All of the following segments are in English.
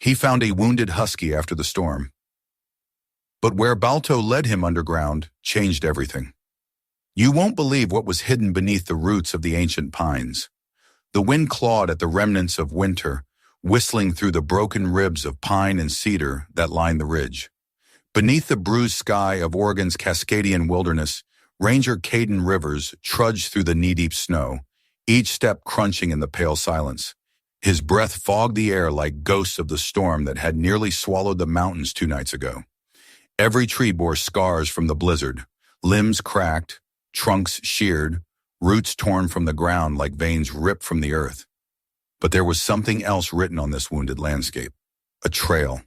He found a wounded husky after the storm. But where Balto led him underground changed everything. You won't believe what was hidden beneath the roots of the ancient pines. The wind clawed at the remnants of winter, whistling through the broken ribs of pine and cedar that lined the ridge. Beneath the bruised sky of Oregon's Cascadian wilderness, Ranger Caden Rivers trudged through the knee-deep snow, each step crunching in the pale silence. His breath fogged the air like ghosts of the storm that had nearly swallowed the mountains 2 nights ago. Every tree bore scars from the blizzard, limbs cracked, trunks sheared, roots torn from the ground like veins ripped from the earth. But there was something else written on this wounded landscape. A trail.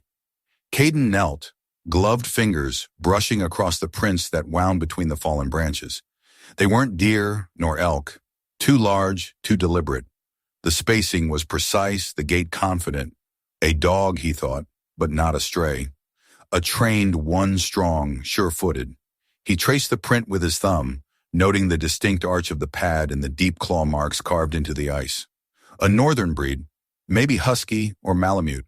Caden knelt, gloved fingers brushing across the prints that wound between the fallen branches. They weren't deer nor elk. Too large, too deliberate. The spacing was precise, the gait confident. A dog, he thought, but not a stray. A trained one strong, sure-footed. He traced the print with his thumb, noting the distinct arch of the pad and the deep claw marks carved into the ice. A northern breed, maybe Husky or Malamute.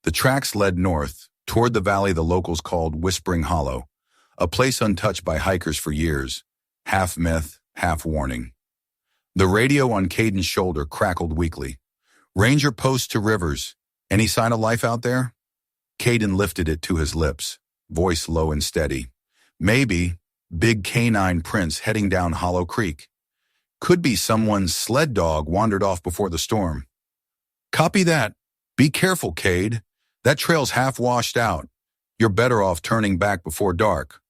The tracks led north, toward the valley the locals called Whispering Hollow, a place untouched by hikers for years, half myth, half warning. The radio on Caden's shoulder crackled weakly. Ranger post to Rivers. Any sign of life out there? Caden lifted it to his lips, voice low and steady. Maybe, big canine prints heading down Hollow Creek. Could be someone's sled dog wandered off before the storm. Copy that. Be careful, Cade. That trail's half washed out. You're better off turning back before dark.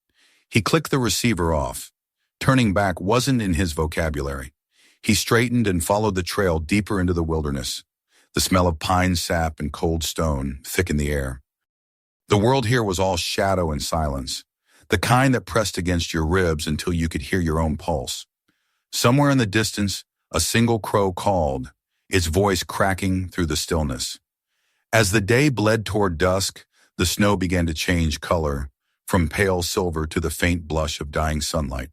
He clicked the receiver off. Turning back wasn't in his vocabulary. He straightened and followed the trail deeper into the wilderness. The smell of pine sap and cold stone thick in the air. The world here was all shadow and silence, the kind that pressed against your ribs until you could hear your own pulse. Somewhere in the distance, a single crow called, its voice cracking through the stillness. As the day bled toward dusk, the snow began to change color, from pale silver to the faint blush of dying sunlight.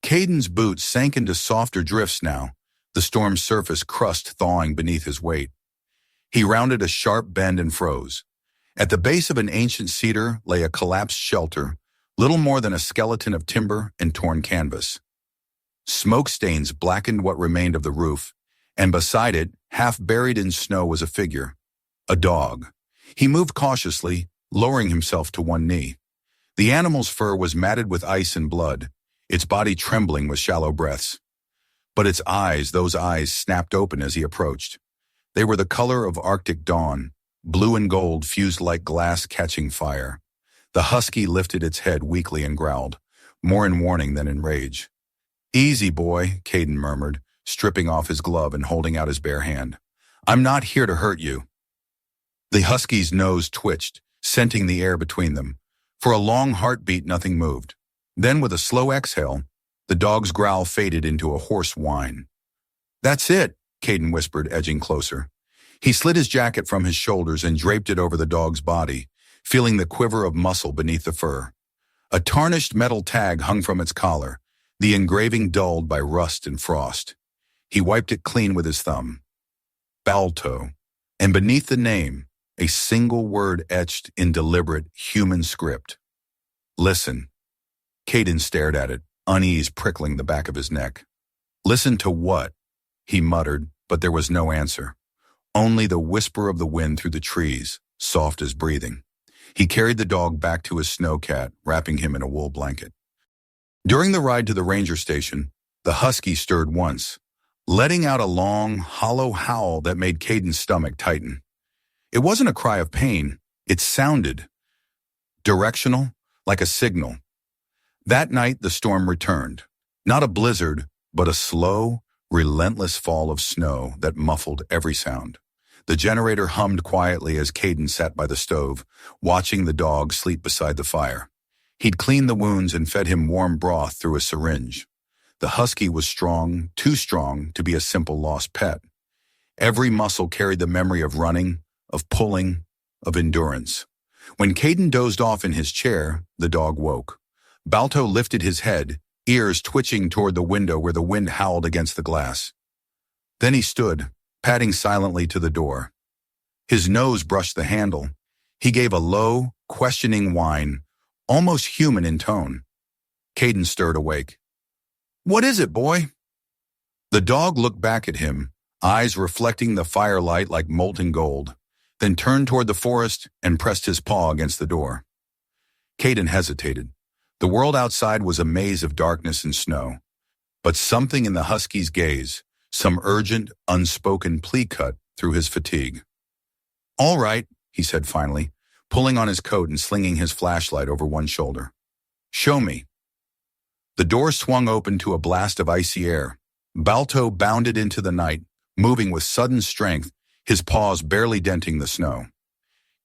Caden's boots sank into softer drifts now, the storm's surface crust thawing beneath his weight. He rounded a sharp bend and froze. At the base of an ancient cedar lay a collapsed shelter, little more than a skeleton of timber and torn canvas. Smoke stains blackened what remained of the roof, and beside it, half buried in snow, was a figure. A dog. He moved cautiously, lowering himself to one knee. The animal's fur was matted with ice and blood, its body trembling with shallow breaths. But its eyes, those eyes, snapped open as he approached. They were the color of Arctic dawn, blue and gold fused like glass catching fire. The husky lifted its head weakly and growled, more in warning than in rage. "Easy, boy," Caden murmured, stripping off his glove and holding out his bare hand. "I'm not here to hurt you." The husky's nose twitched, scenting the air between them. For a long heartbeat, nothing moved. Then, with a slow exhale, the dog's growl faded into a hoarse whine. "That's it," Caden whispered, edging closer. He slid his jacket from his shoulders and draped it over the dog's body, feeling the quiver of muscle beneath the fur. A tarnished metal tag hung from its collar, the engraving dulled by rust and frost. He wiped it clean with his thumb. Balto, and beneath the name, a single word etched in deliberate human script. "Listen." Caden stared at it, unease prickling the back of his neck. "Listen to what?" he muttered, but there was no answer. Only the whisper of the wind through the trees, soft as breathing. He carried the dog back to his snowcat, wrapping him in a wool blanket. During the ride to the ranger station, the husky stirred once, letting out a long, hollow howl that made Caden's stomach tighten. It wasn't a cry of pain. It sounded directional, like a signal. That night, the storm returned. Not a blizzard, but a slow, relentless fall of snow that muffled every sound. The generator hummed quietly as Caden sat by the stove, watching the dog sleep beside the fire. He'd cleaned the wounds and fed him warm broth through a syringe. The husky was strong, too strong to be a simple lost pet. Every muscle carried the memory of running, of pulling, of endurance. When Caden dozed off in his chair, the dog woke. Balto lifted his head, ears twitching toward the window where the wind howled against the glass. Then he stood, padding silently to the door. His nose brushed the handle. He gave a low, questioning whine, almost human in tone. Caden stirred awake. "What is it, boy?" The dog looked back at him, eyes reflecting the firelight like molten gold, then turned toward the forest and pressed his paw against the door. Caden hesitated. The world outside was a maze of darkness and snow, but something in the husky's gaze, some urgent, unspoken plea cut through his fatigue. "All right," he said finally, pulling on his coat and slinging his flashlight over one shoulder. "Show me." The door swung open to a blast of icy air. Balto bounded into the night, moving with sudden strength, his paws barely denting the snow.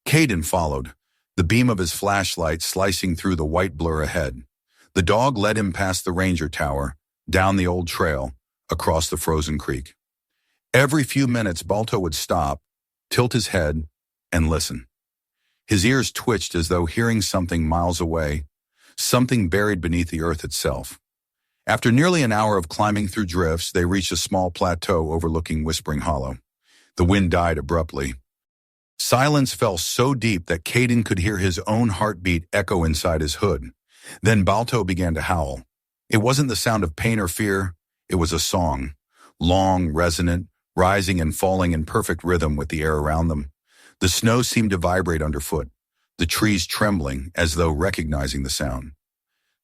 Caden followed, the beam of his flashlight slicing through the white blur ahead. The dog led him past the ranger tower, down the old trail, across the frozen creek. Every few minutes, Balto would stop, tilt his head, and listen. His ears twitched as though hearing something miles away, something buried beneath the earth itself. After nearly an hour of climbing through drifts, they reached a small plateau overlooking Whispering Hollow. The wind died abruptly. Silence fell so deep that Caden could hear his own heartbeat echo inside his hood. Then Balto began to howl. It wasn't the sound of pain or fear, it was a song, long, resonant, rising and falling in perfect rhythm with the air around them. The snow seemed to vibrate underfoot, the trees trembling as though recognizing the sound.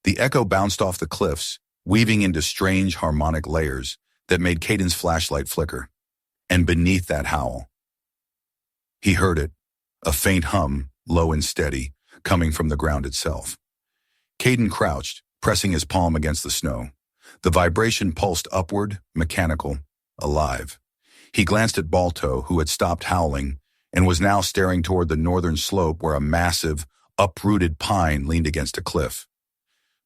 The echo bounced off the cliffs, weaving into strange harmonic layers that made Caden's flashlight flicker. And beneath that howl, he heard it, a faint hum, low and steady, coming from the ground itself. Caden crouched, pressing his palm against the snow. The vibration pulsed upward, mechanical, alive. He glanced at Balto, who had stopped howling, and was now staring toward the northern slope where a massive, uprooted pine leaned against a cliff.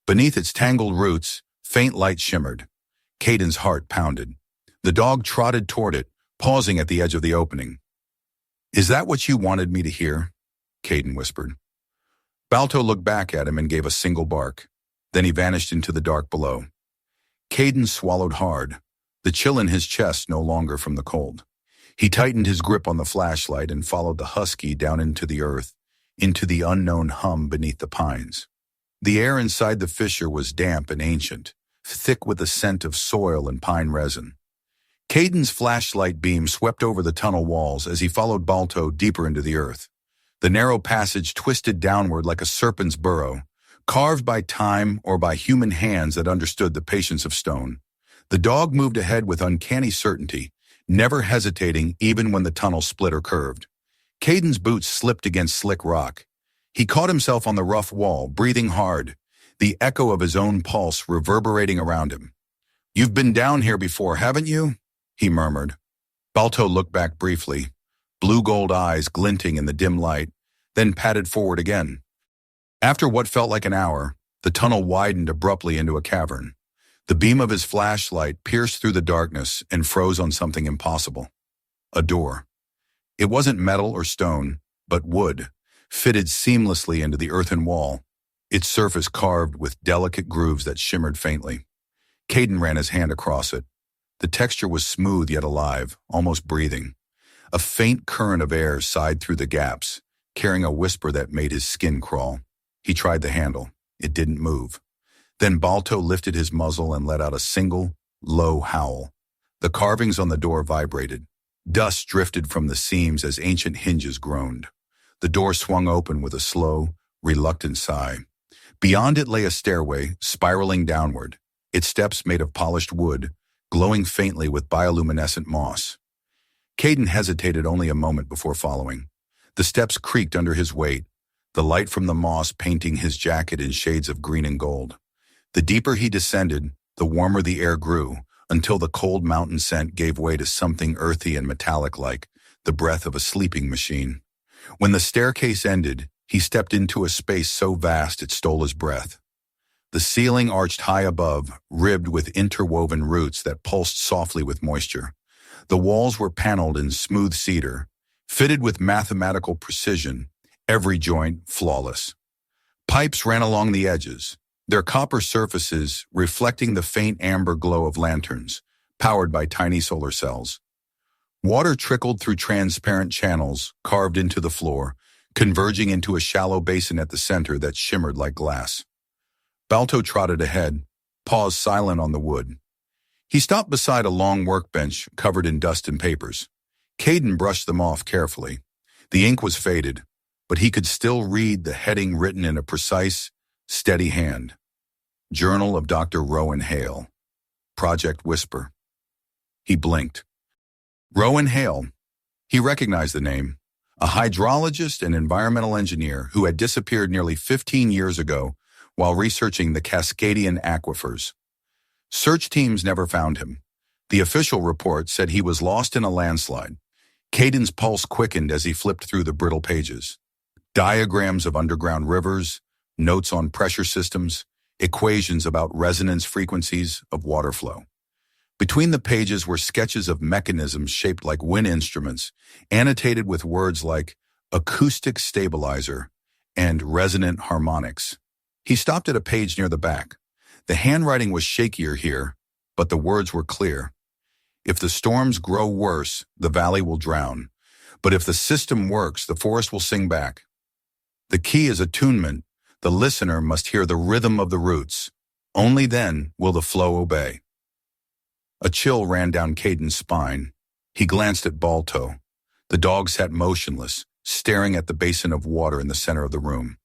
Beneath its tangled roots, faint light shimmered. Caden's heart pounded. The dog trotted toward it, pausing at the edge of the opening. "Is that what you wanted me to hear?" Caden whispered. Balto looked back at him and gave a single bark. Then he vanished into the dark below. Caden swallowed hard, the chill in his chest no longer from the cold. He tightened his grip on the flashlight and followed the husky down into the earth, into the unknown hum beneath the pines. The air inside the fissure was damp and ancient, thick with the scent of soil and pine resin. Caden's flashlight beam swept over the tunnel walls as he followed Balto deeper into the earth. The narrow passage twisted downward like a serpent's burrow, carved by time or by human hands that understood the patience of stone. The dog moved ahead with uncanny certainty, never hesitating even when the tunnel split or curved. Caden's boots slipped against slick rock. He caught himself on the rough wall, breathing hard, the echo of his own pulse reverberating around him. "You've been down here before, haven't you?" he murmured. Balto looked back briefly, blue-gold eyes glinting in the dim light, then padded forward again. After what felt like an hour, the tunnel widened abruptly into a cavern. The beam of his flashlight pierced through the darkness and froze on something impossible. A door. It wasn't metal or stone, but wood, fitted seamlessly into the earthen wall, its surface carved with delicate grooves that shimmered faintly. Caden ran his hand across it. The texture was smooth yet alive, almost breathing. A faint current of air sighed through the gaps, carrying a whisper that made his skin crawl. He tried the handle. It didn't move. Then Balto lifted his muzzle and let out a single, low howl. The carvings on the door vibrated. Dust drifted from the seams as ancient hinges groaned. The door swung open with a slow, reluctant sigh. Beyond it lay a stairway, spiraling downward, its steps made of polished wood, glowing faintly with bioluminescent moss. Caden hesitated only a moment before following. The steps creaked under his weight, the light from the moss painting his jacket in shades of green and gold. The deeper he descended, the warmer the air grew, until the cold mountain scent gave way to something earthy and metallic like the breath of a sleeping machine. When the staircase ended, he stepped into a space so vast it stole his breath. The ceiling arched high above, ribbed with interwoven roots that pulsed softly with moisture. The walls were paneled in smooth cedar, fitted with mathematical precision, every joint flawless. Pipes ran along the edges, their copper surfaces reflecting the faint amber glow of lanterns, powered by tiny solar cells. Water trickled through transparent channels carved into the floor, converging into a shallow basin at the center that shimmered like glass. Balto trotted ahead, paws silent on the wood. He stopped beside a long workbench covered in dust and papers. Caden brushed them off carefully. The ink was faded, but he could still read the heading written in a precise, steady hand. Journal of Dr. Rowan Hale. Project Whisper. He blinked. Rowan Hale. He recognized the name. A hydrologist and environmental engineer who had disappeared nearly 15 years ago while researching the Cascadian aquifers. Search teams never found him. The official report said he was lost in a landslide. Caden's pulse quickened as he flipped through the brittle pages. Diagrams of underground rivers, notes on pressure systems, equations about resonance frequencies of water flow. Between the pages were sketches of mechanisms shaped like wind instruments, annotated with words like acoustic stabilizer and resonant harmonics. He stopped at a page near the back. The handwriting was shakier here, but the words were clear. If the storms grow worse, the valley will drown. But if the system works, the forest will sing back. The key is attunement. The listener must hear the rhythm of the roots. Only then will the flow obey. A chill ran down Caden's spine. He glanced at Balto. The dog sat motionless, staring at the basin of water in the center of the room.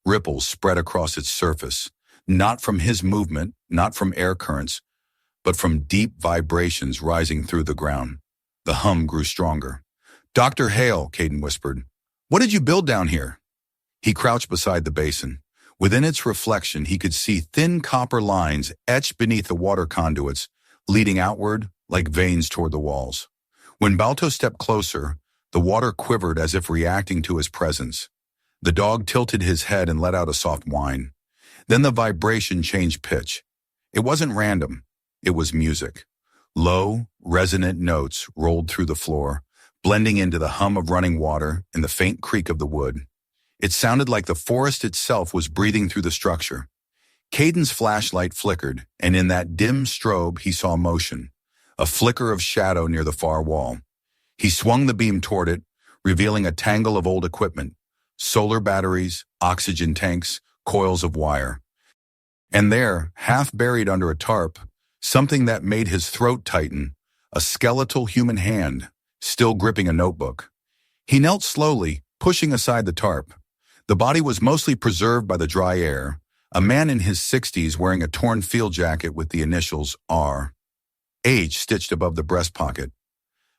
Ripples spread across its surface, not from his movement, not from air currents, but from deep vibrations rising through the ground. The hum grew stronger. "Dr. Hale," Caden whispered, "what did you build down here?" He crouched beside the basin. Within its reflection, he could see thin copper lines etched beneath the water conduits, leading outward like veins toward the walls. When Balto stepped closer, the water quivered as if reacting to his presence. The dog tilted his head and let out a soft whine. Then the vibration changed pitch. It wasn't random. It was music. Low, resonant notes rolled through the floor, blending into the hum of running water and the faint creak of the wood. It sounded like the forest itself was breathing through the structure. Caden's flashlight flickered, and in that dim strobe he saw motion, a flicker of shadow near the far wall. He swung the beam toward it, revealing a tangle of old equipment, solar batteries, oxygen tanks, coils of wire. And there, half buried under a tarp, something that made his throat tighten, a skeletal human hand, still gripping a notebook. He knelt slowly, pushing aside the tarp. The body was mostly preserved by the dry air, a man in his 60s wearing a torn field jacket with the initials R. H stitched above the breast pocket.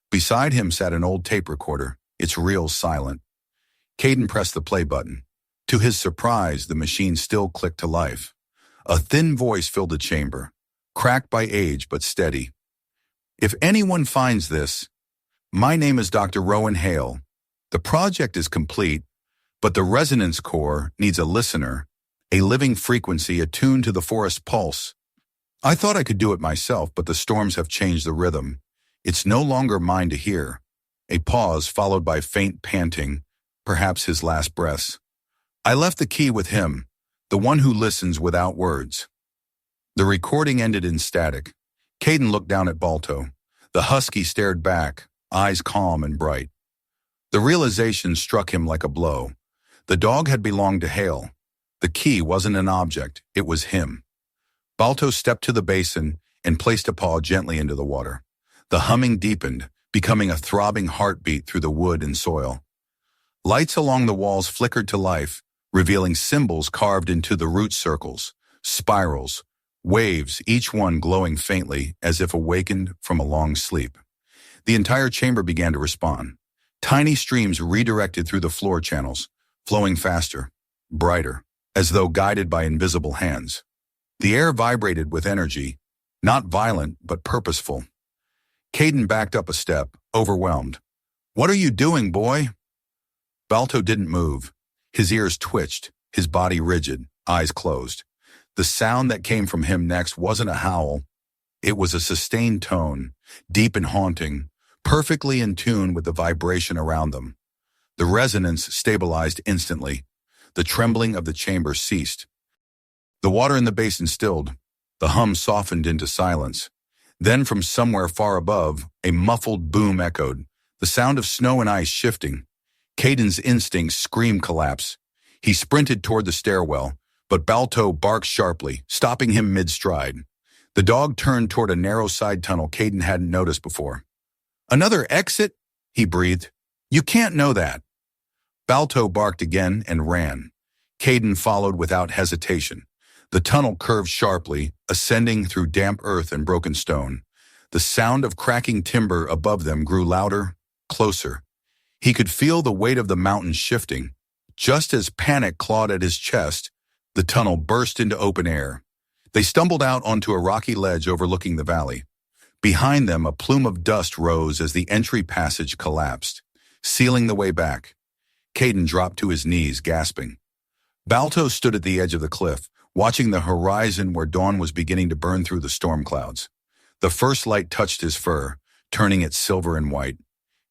Beside him sat an old tape recorder, its reel silent. Caden pressed the play button. To his surprise, the machine still clicked to life. A thin voice filled the chamber, cracked by age but steady. "If anyone finds this, my name is Dr. Rowan Hale. The project is complete, but the resonance core needs a listener, a living frequency attuned to the forest pulse. I thought I could do it myself, but the storms have changed the rhythm. It's no longer mine to hear." A pause followed by faint panting, perhaps his last breaths. "I left the key with him, the one who listens without words." The recording ended in static. Caden looked down at Balto. The husky stared back, eyes calm and bright. The realization struck him like a blow. The dog had belonged to Hale. The key wasn't an object, it was him. Balto stepped to the basin and placed a paw gently into the water. The humming deepened, becoming a throbbing heartbeat through the wood and soil. Lights along the walls flickered to life, revealing symbols carved into the root circles, spirals, waves, each one glowing faintly as if awakened from a long sleep. The entire chamber began to respond. Tiny streams redirected through the floor channels, flowing faster, brighter, as though guided by invisible hands. The air vibrated with energy, not violent but purposeful. Caden backed up a step, overwhelmed. "What are you doing, boy?" Balto didn't move. His ears twitched, his body rigid, eyes closed. The sound that came from him next wasn't a howl. It was a sustained tone, deep and haunting, perfectly in tune with the vibration around them. The resonance stabilized instantly. The trembling of the chamber ceased. The water in the basin stilled. The hum softened into silence. Then from somewhere far above, a muffled boom echoed, the sound of snow and ice shifting. Caden's instincts screamed collapse. He sprinted toward the stairwell, but Balto barked sharply, stopping him mid-stride. The dog turned toward a narrow side tunnel Caden hadn't noticed before. "Another exit?" he breathed. "You can't know that." Balto barked again and ran. Caden followed without hesitation. The tunnel curved sharply, ascending through damp earth and broken stone. The sound of cracking timber above them grew louder, closer. He could feel the weight of the mountain shifting. Just as panic clawed at his chest, the tunnel burst into open air. They stumbled out onto a rocky ledge overlooking the valley. Behind them, a plume of dust rose as the entry passage collapsed, sealing the way back. Caden dropped to his knees, gasping. Balto stood at the edge of the cliff, watching the horizon where dawn was beginning to burn through the storm clouds. The first light touched his fur, turning it silver and white.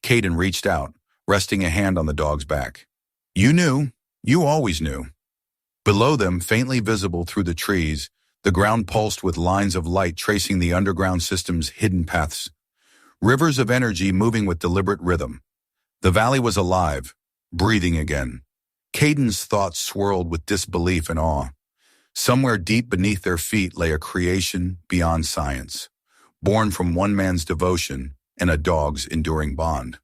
Caden reached out, resting a hand on the dog's back. "You knew. You always knew." Below them, faintly visible through the trees, the ground pulsed with lines of light tracing the underground system's hidden paths. Rivers of energy moving with deliberate rhythm. The valley was alive, breathing again. Caden's thoughts swirled with disbelief and awe. Somewhere deep beneath their feet lay a creation beyond science, born from one man's devotion and a dog's enduring bond.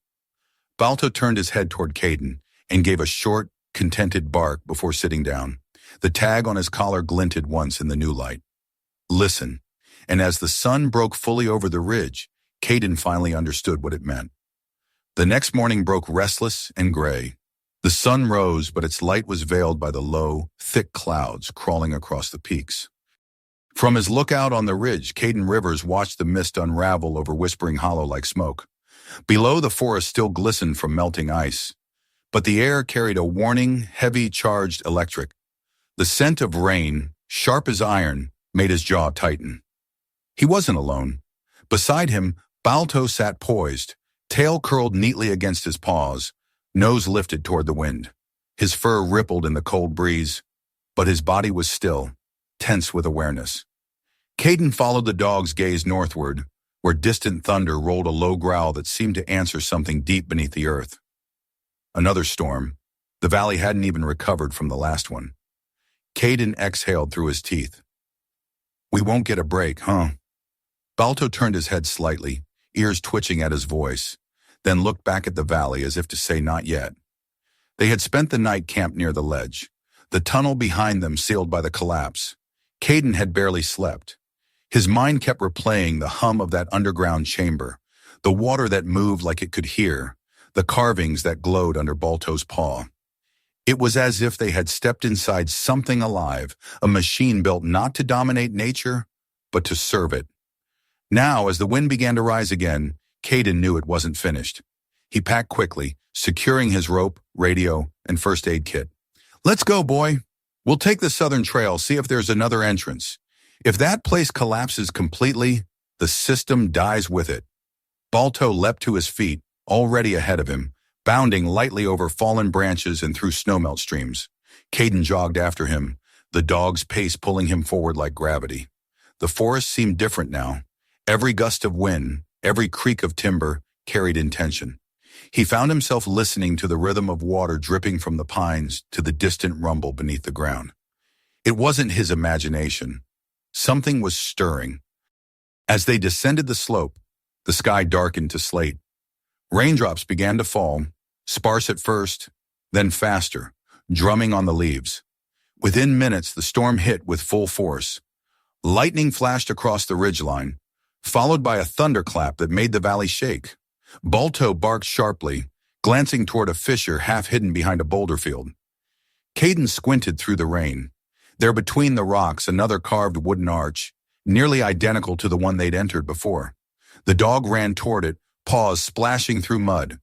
Balto turned his head toward Caden and gave a short, contented bark before sitting down. The tag on his collar glinted once in the new light. "Listen." And as the sun broke fully over the ridge, Caden finally understood what it meant. The next morning broke restless and gray. The sun rose, but its light was veiled by the low, thick clouds crawling across the peaks. From his lookout on the ridge, Caden Rivers watched the mist unravel over Whispering Hollow like smoke. Below, the forest still glistened from melting ice, but the air carried a warning, heavy, charged electric. The scent of rain, sharp as iron, made his jaw tighten. He wasn't alone. Beside him, Balto sat poised, tail curled neatly against his paws, nose lifted toward the wind. His fur rippled in the cold breeze, but his body was still, tense with awareness. Caden followed the dog's gaze northward, where distant thunder rolled a low growl that seemed to answer something deep beneath the earth. Another storm. The valley hadn't even recovered from the last one. Caden exhaled through his teeth. "We won't get a break, huh?" Balto turned his head slightly, ears twitching at his voice, then looked back at the valley as if to say not yet. They had spent the night camped near the ledge, the tunnel behind them sealed by the collapse. Caden had barely slept. His mind kept replaying the hum of that underground chamber, the water that moved like it could hear, the carvings that glowed under Balto's paw. It was as if they had stepped inside something alive, a machine built not to dominate nature, but to serve it. Now, as the wind began to rise again, Caden knew it wasn't finished. He packed quickly, securing his rope, radio, and first aid kit. "Let's go, boy. We'll take the southern trail, see if there's another entrance. If that place collapses completely, the system dies with it." Balto leapt to his feet, already ahead of him, bounding lightly over fallen branches and through snowmelt streams. Caden jogged after him, the dog's pace pulling him forward like gravity. The forest seemed different now. Every gust of wind, every creak of timber carried intention. He found himself listening to the rhythm of water dripping from the pines to the distant rumble beneath the ground. It wasn't his imagination. Something was stirring. As they descended the slope, the sky darkened to slate. Raindrops began to fall, sparse at first, then faster, drumming on the leaves. Within minutes, the storm hit with full force. Lightning flashed across the ridgeline, followed by a thunderclap that made the valley shake. Balto barked sharply, glancing toward a fissure half hidden behind a boulder field. Caden squinted through the rain. There between the rocks, another carved wooden arch, nearly identical to the one they'd entered before. The dog ran toward it, paws splashing through mud.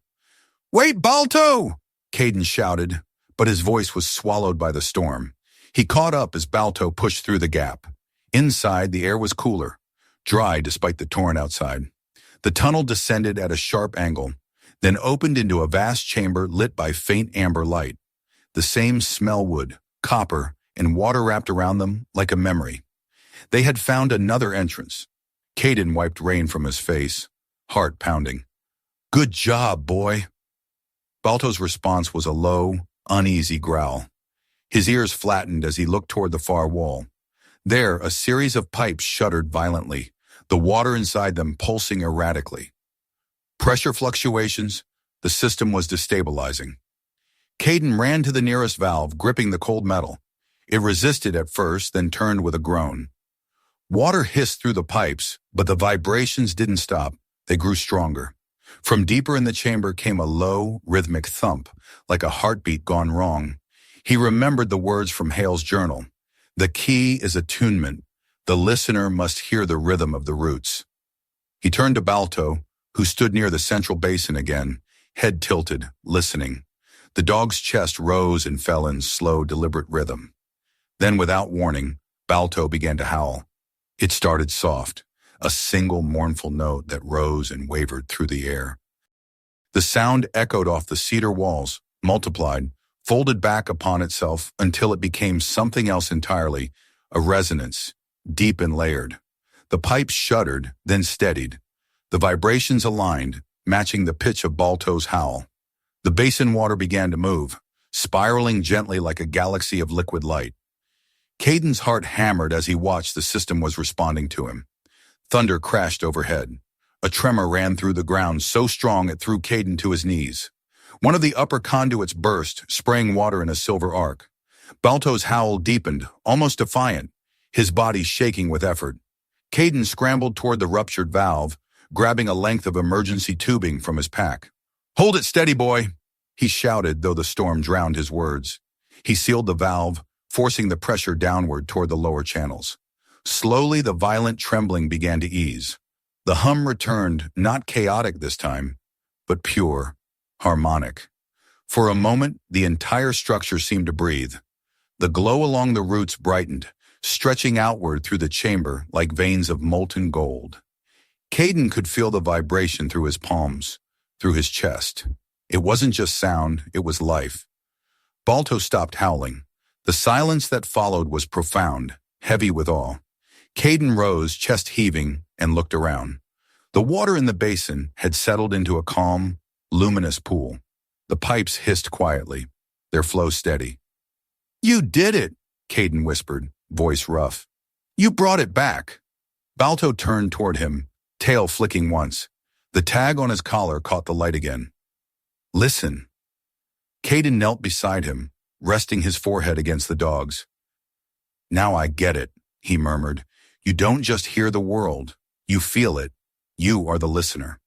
"Wait, Balto!" Caden shouted, but his voice was swallowed by the storm. He caught up as Balto pushed through the gap. Inside, the air was cooler, dry despite the torrent outside. The tunnel descended at a sharp angle, then opened into a vast chamber lit by faint amber light. The same smellwood, copper, and water wrapped around them like a memory. They had found another entrance. Caden wiped rain from his face, heart pounding. Good job, boy. Balto's response was a low, uneasy growl. His ears flattened as he looked toward the far wall. There, a series of pipes shuddered violently, the water inside them pulsing erratically. Pressure fluctuations, the system was destabilizing. Caden ran to the nearest valve, gripping the cold metal. It resisted at first, then turned with a groan. Water hissed through the pipes, but the vibrations didn't stop. They grew stronger. From deeper in the chamber came a low, rhythmic thump, like a heartbeat gone wrong. He remembered the words from Hale's journal. The key is attunement. The listener must hear the rhythm of the roots. He turned to Balto, who stood near the central basin again, head tilted, listening. The dog's chest rose and fell in slow, deliberate rhythm. Then, without warning, Balto began to howl. It started soft, a single mournful note that rose and wavered through the air. The sound echoed off the cedar walls, multiplied, folded back upon itself until it became something else entirely, a resonance, deep and layered. The pipes shuddered, then steadied. The vibrations aligned, matching the pitch of Balto's howl. The basin water began to move, spiraling gently like a galaxy of liquid light. Caden's heart hammered as he watched the system was responding to him. Thunder crashed overhead. A tremor ran through the ground so strong it threw Caden to his knees. One of the upper conduits burst, spraying water in a silver arc. Balto's howl deepened, almost defiant, his body shaking with effort. Caden scrambled toward the ruptured valve, grabbing a length of emergency tubing from his pack. "Hold it steady, boy," he shouted, though the storm drowned his words. He sealed the valve, forcing the pressure downward toward the lower channels. Slowly, the violent trembling began to ease. The hum returned, not chaotic this time, but pure, harmonic. For a moment, the entire structure seemed to breathe. The glow along the roots brightened, stretching outward through the chamber like veins of molten gold. Caden could feel the vibration through his palms, through his chest. It wasn't just sound, it was life. Balto stopped howling. The silence that followed was profound, heavy with awe. Caden rose, chest heaving, and looked around. The water in the basin had settled into a calm, luminous pool. The pipes hissed quietly, their flow steady. "You did it," Caden whispered, voice rough. "You brought it back." Balto turned toward him, tail flicking once. The tag on his collar caught the light again. "Listen." Caden knelt beside him, resting his forehead against the dog's. "Now I get it," he murmured. "You don't just hear the world. You feel it. You are the listener."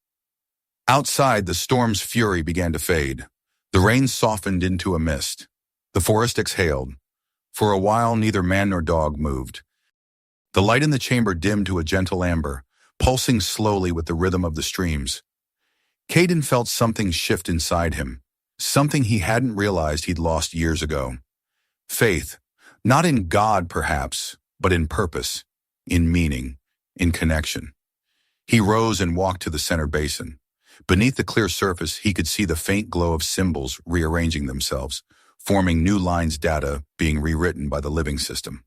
Outside, the storm's fury began to fade. The rain softened into a mist. The forest exhaled. For a while, neither man nor dog moved. The light in the chamber dimmed to a gentle amber, pulsing slowly with the rhythm of the streams. Caden felt something shift inside him, something he hadn't realized he'd lost years ago. Faith, not in God perhaps, but in purpose, in meaning, in connection. He rose and walked to the center basin. Beneath the clear surface, he could see the faint glow of symbols rearranging themselves, forming new lines data being rewritten by the living system.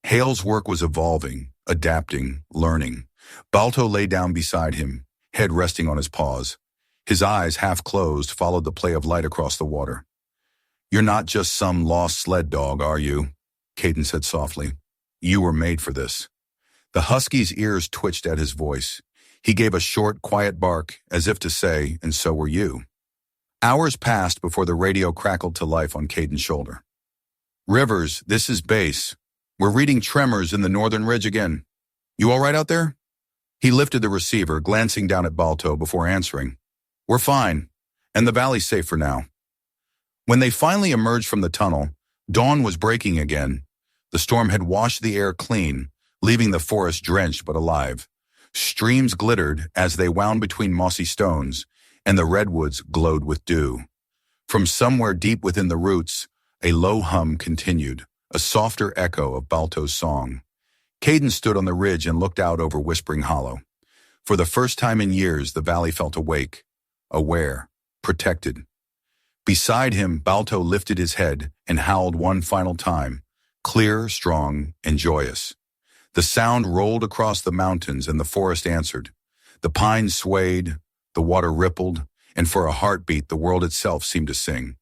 Hale's work was evolving, adapting, learning. Balto lay down beside him, head resting on his paws. His eyes, half closed, followed the play of light across the water. "You're not just some lost sled dog, are you?" Caden said softly. "You were made for this." The husky's ears twitched at his voice. He gave a short, quiet bark, as if to say, "And so were you." Hours passed before the radio crackled to life on Caden's shoulder. "Rivers, this is base. We're reading tremors in the northern ridge again. You all right out there?" He lifted the receiver, glancing down at Balto before answering. "We're fine, and the valley's safe for now." When they finally emerged from the tunnel, dawn was breaking again. The storm had washed the air clean, leaving the forest drenched but alive. Streams glittered as they wound between mossy stones, and the redwoods glowed with dew. From somewhere deep within the roots, a low hum continued, a softer echo of Balto's song. Caden stood on the ridge and looked out over Whispering Hollow. For the first time in years, the valley felt awake, aware, protected. Beside him, Balto lifted his head and howled one final time, clear, strong, and joyous. The sound rolled across the mountains and the forest answered. The pines swayed, the water rippled, and for a heartbeat the world itself seemed to sing.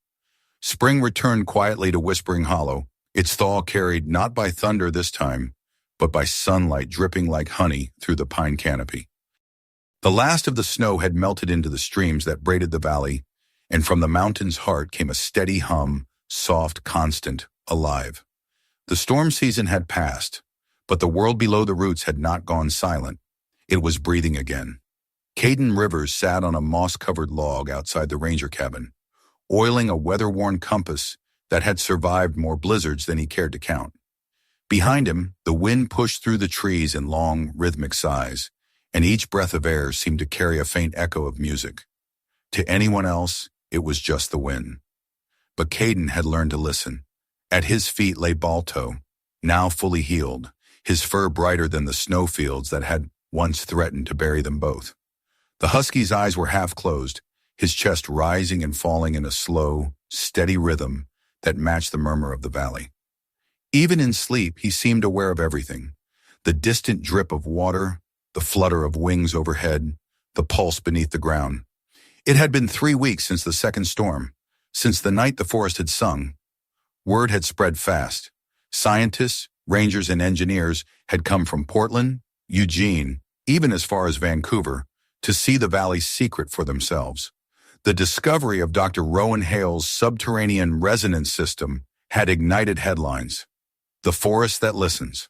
Spring returned quietly to Whispering Hollow, its thaw carried not by thunder this time, but by sunlight dripping like honey through the pine canopy. The last of the snow had melted into the streams that braided the valley, and from the mountain's heart came a steady hum, soft, constant, alive. The storm season had passed, but the world below the roots had not gone silent. It was breathing again. Caden Rivers sat on a moss-covered log outside the ranger cabin, oiling a weather-worn compass that had survived more blizzards than he cared to count. Behind him, the wind pushed through the trees in long, rhythmic sighs, and each breath of air seemed to carry a faint echo of music. To anyone else, it was just the wind. But Caden had learned to listen. At his feet lay Balto, now fully healed, his fur brighter than the snowfields that had once threatened to bury them both. The husky's eyes were half closed, his chest rising and falling in a slow, steady rhythm that matched the murmur of the valley. Even in sleep, he seemed aware of everything. The distant drip of water, the flutter of wings overhead, the pulse beneath the ground. It had been 3 weeks since the second storm, since the night the forest had sung. Word had spread fast. Scientists, rangers, and engineers had come from Portland, Eugene, even as far as Vancouver, to see the valley's secret for themselves. The discovery of Dr. Rowan Hale's subterranean resonance system had ignited headlines. The forest that listens.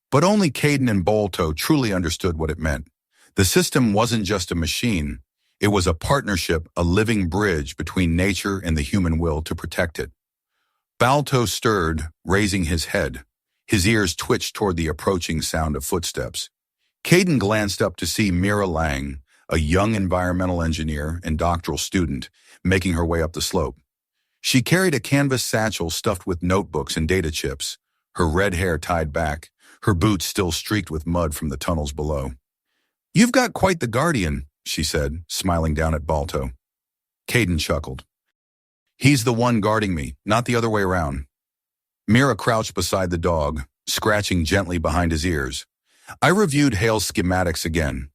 But only Caden and Balto truly understood what it meant. The system wasn't just a machine. It was a partnership, a living bridge between nature and the human will to protect it. Balto stirred, raising his head. His ears twitched toward the approaching sound of footsteps. Caden glanced up to see Mira Lang, a young environmental engineer and doctoral student, making her way up the slope. She carried a canvas satchel stuffed with notebooks and data chips, her red hair tied back, her boots still streaked with mud from the tunnels below. "You've got quite the guardian," she said, smiling down at Balto. Caden chuckled. "He's the one guarding me, not the other way around." Mira crouched beside the dog, scratching gently behind his ears. "I reviewed Hale's schematics again.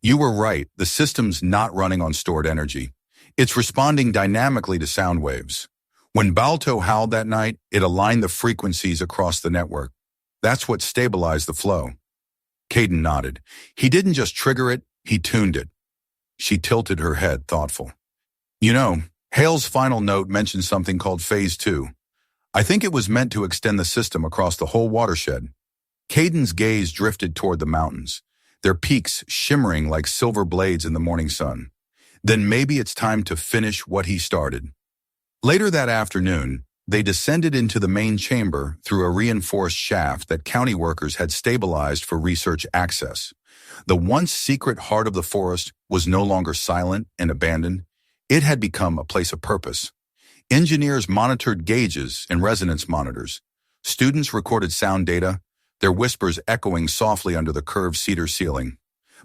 You were right, the system's not running on stored energy. It's responding dynamically to sound waves. When Balto howled that night, it aligned the frequencies across the network. That's what stabilized the flow." Caden nodded. "He didn't just trigger it, he tuned it." She tilted her head, thoughtful. "You know, Hale's final note mentioned something called Phase 2. I think it was meant to extend the system across the whole watershed." Caden's gaze drifted toward the mountains, their peaks shimmering like silver blades in the morning sun. Then maybe it's time to finish what he started. Later that afternoon, they descended into the main chamber through a reinforced shaft that county workers had stabilized for research access. The once secret heart of the forest was no longer silent and abandoned. It had become a place of purpose. Engineers monitored gauges and resonance monitors. Students recorded sound data, their whispers echoing softly under the curved cedar ceiling.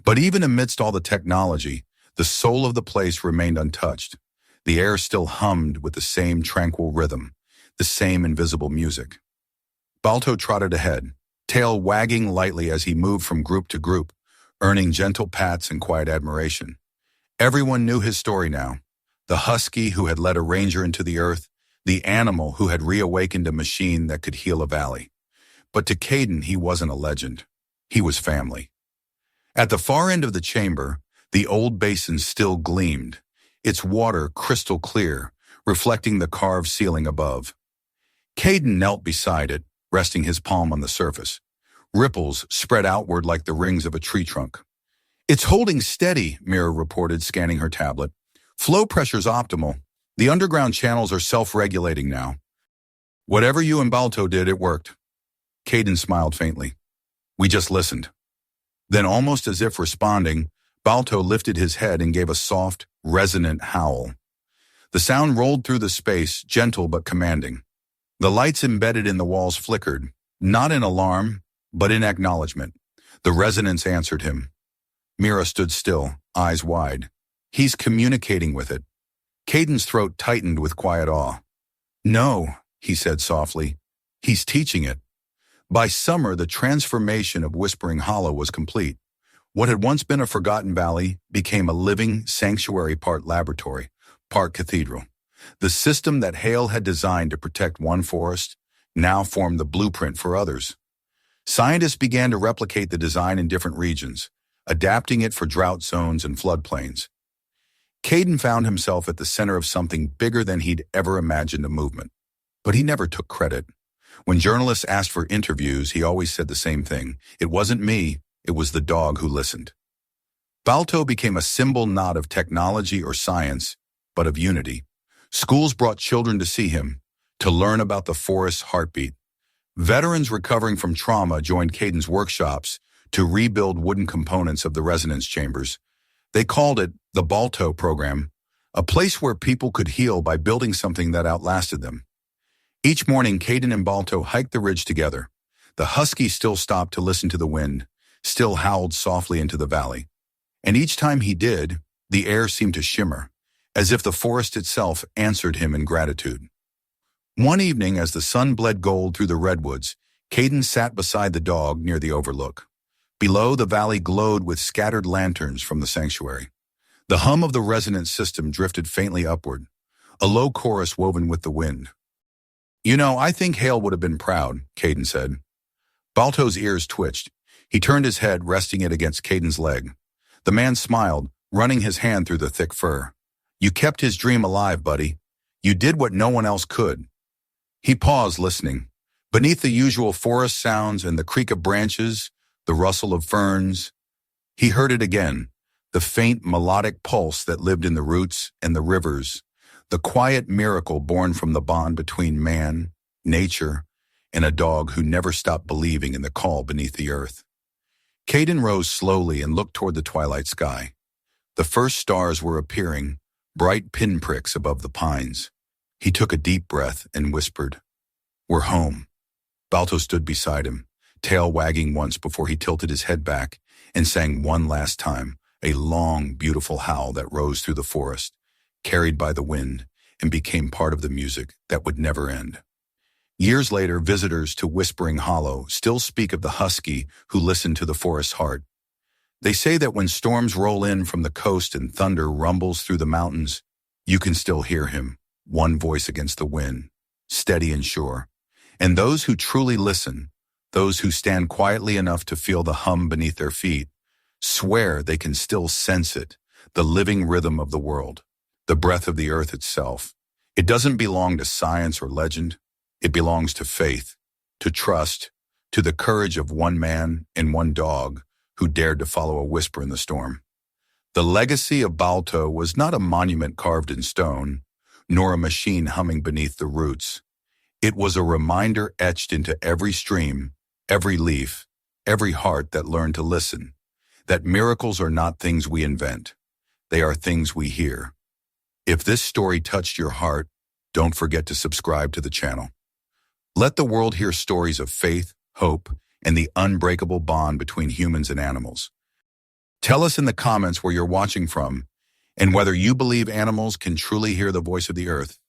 But even amidst all the technology, the soul of the place remained untouched. The air still hummed with the same tranquil rhythm, the same invisible music. Balto trotted ahead, tail wagging lightly as he moved from group to group, earning gentle pats and quiet admiration. Everyone knew his story now. The husky who had led a ranger into the earth, the animal who had reawakened a machine that could heal a valley. But to Caden, he wasn't a legend. He was family. At the far end of the chamber, the old basin still gleamed, its water crystal clear, reflecting the carved ceiling above. Caden knelt beside it, resting his palm on the surface. Ripples spread outward like the rings of a tree trunk. "It's holding steady," Mira reported, scanning her tablet. "Flow pressure's optimal. The underground channels are self-regulating now." "Whatever you and Balto did, it worked." Caden smiled faintly. "We just listened." Then, almost as if responding, Balto lifted his head and gave a soft, resonant howl. The sound rolled through the space, gentle but commanding. The lights embedded in the walls flickered, not in alarm, but in acknowledgement. The resonance answered him. Mira stood still, eyes wide. "He's communicating with it." Caden's throat tightened with quiet awe. "No," he said softly. "He's teaching it." By summer, the transformation of Whispering Hollow was complete. What had once been a forgotten valley became a living sanctuary, part laboratory, part cathedral. The system that Hale had designed to protect one forest now formed the blueprint for others. Scientists began to replicate the design in different regions, adapting it for drought zones and floodplains. Caden found himself at the center of something bigger than he'd ever imagined, a movement. But he never took credit. When journalists asked for interviews, he always said the same thing. It wasn't me, it was the dog who listened. Balto became a symbol not of technology or science, but of unity. Schools brought children to see him, to learn about the forest's heartbeat. Veterans recovering from trauma joined Caden's workshops to rebuild wooden components of the resonance chambers. They called it the Balto program, a place where people could heal by building something that outlasted them. Each morning, Caden and Balto hiked the ridge together. The Husky still stopped to listen to the wind, still howled softly into the valley. And each time he did, the air seemed to shimmer, as if the forest itself answered him in gratitude. One evening, as the sun bled gold through the redwoods, Caden sat beside the dog near the overlook. Below, the valley glowed with scattered lanterns from the sanctuary. The hum of the resonance system drifted faintly upward, a low chorus woven with the wind. "You know, I think Hale would have been proud," Caden said. Balto's ears twitched. He turned his head, resting it against Caden's leg. The man smiled, running his hand through the thick fur. "You kept his dream alive, buddy. You did what no one else could." He paused, listening. Beneath the usual forest sounds and the creak of branches, the rustle of ferns, he heard it again, the faint melodic pulse that lived in the roots and the rivers, the quiet miracle born from the bond between man, nature, and a dog who never stopped believing in the call beneath the earth. Caden rose slowly and looked toward the twilight sky. The first stars were appearing, bright pinpricks above the pines. He took a deep breath and whispered, "We're home." Balto stood beside him, tail wagging once before he tilted his head back and sang one last time, a long, beautiful howl that rose through the forest, carried by the wind, and became part of the music that would never end. Years later, visitors to Whispering Hollow still speak of the Husky who listened to the forest's heart. They say that when storms roll in from the coast and thunder rumbles through the mountains, you can still hear him, one voice against the wind, steady and sure. And those who truly listen, those who stand quietly enough to feel the hum beneath their feet, swear they can still sense it, the living rhythm of the world, the breath of the earth itself. It doesn't belong to science or legend. It belongs to faith, to trust, to the courage of one man and one dog who dared to follow a whisper in the storm. The legacy of Balto was not a monument carved in stone, nor a machine humming beneath the roots. It was a reminder etched into every stream, every leaf, every heart that learned to listen, that miracles are not things we invent. They are things we hear. If this story touched your heart, don't forget to subscribe to the channel. Let the world hear stories of faith, hope, and the unbreakable bond between humans and animals. Tell us in the comments where you're watching from and whether you believe animals can truly hear the voice of the earth.